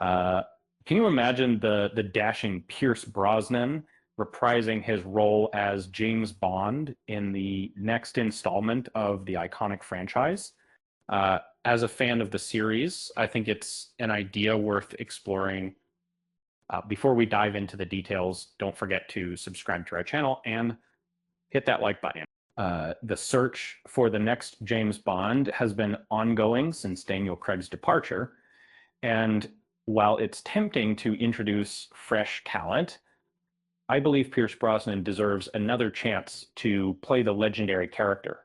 Uh, can you imagine the dashing Pierce Brosnan reprising his role as James Bond in the next installment of the iconic franchise? As a fan of the series, I think it's an idea worth exploring. Before we dive into the details, don't forget to subscribe to our channel and hit that like button. The search for the next James Bond has been ongoing since Daniel Craig's departure, and while it's tempting to introduce fresh talent, I believe Pierce Brosnan deserves another chance to play the legendary character.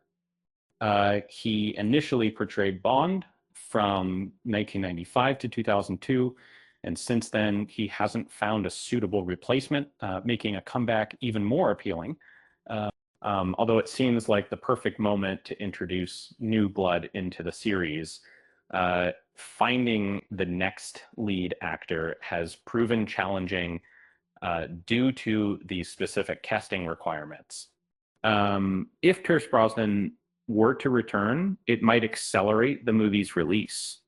He initially portrayed Bond from 1995 to 2002, and since then he hasn't found a suitable replacement, making a comeback even more appealing. Although it seems like the perfect moment to introduce new blood into the series, finding the next lead actor has proven challenging due to the specific casting requirements. If Pierce Brosnan were to return, it might accelerate the movie's release,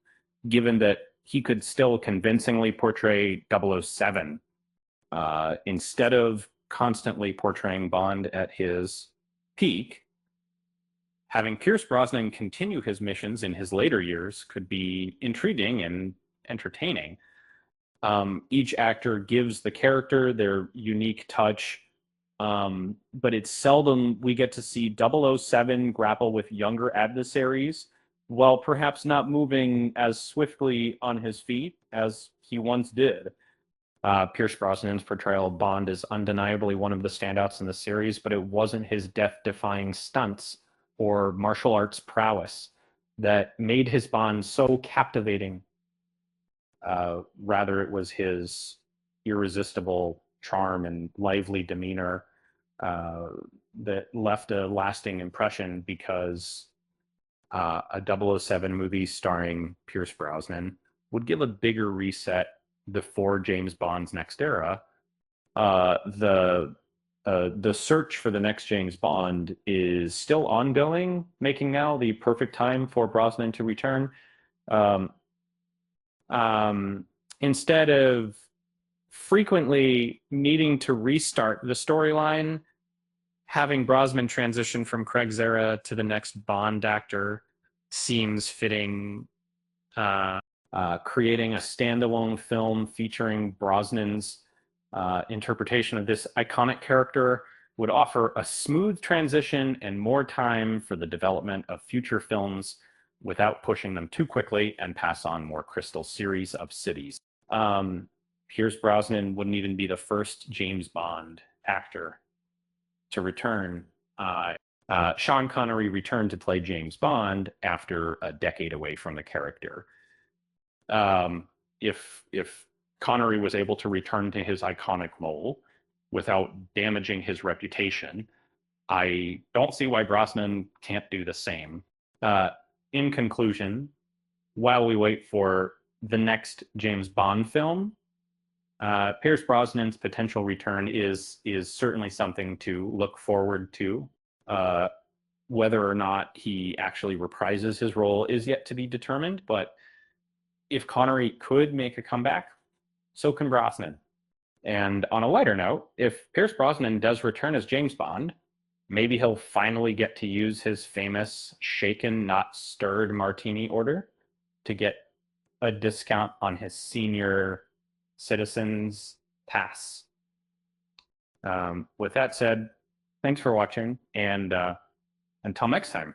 given that he could still convincingly portray 007 instead of constantly portraying Bond at his peak. Having Pierce Brosnan continue his missions in his later years could be intriguing and entertaining. Each actor gives the character their unique touch, but it's seldom we get to see 007 grapple with younger adversaries while perhaps not moving as swiftly on his feet as he once did. Pierce Brosnan's portrayal of Bond is undeniably one of the standouts in the series, but it wasn't his death-defying stunts or martial arts prowess that made his Bond so captivating. Rather, it was his irresistible charm and lively demeanor that left a lasting impression because a 007 movie starring Pierce Brosnan would give a bigger reset before James Bond's next era. The search for the next James Bond is still ongoing, making now the perfect time for Brosnan to return. Um, Instead of frequently needing to restart the storyline, having Brosnan transition from Craig's era to the next Bond actor seems fitting. Creating a standalone film featuring Brosnan's interpretation of this iconic character would offer a smooth transition and more time for the development of future films without pushing them too quickly and pass on more crystal series of cities. Pierce Brosnan wouldn't even be the first James Bond actor to return. Sean Connery returned to play James Bond after a decade away from the character. If Connery was able to return to his iconic role without damaging his reputation, I don't see why Brosnan can't do the same. In conclusion, while we wait for the next James Bond film, Pierce Brosnan's potential return is certainly something to look forward to. Whether or not he actually reprises his role is yet to be determined, but if Connery could make a comeback, so can Brosnan. And on a lighter note, if Pierce Brosnan does return as James Bond, maybe he'll finally get to use his famous shaken, not stirred martini order to get a discount on his senior citizen's pass. With that said, thanks for watching, and until next time.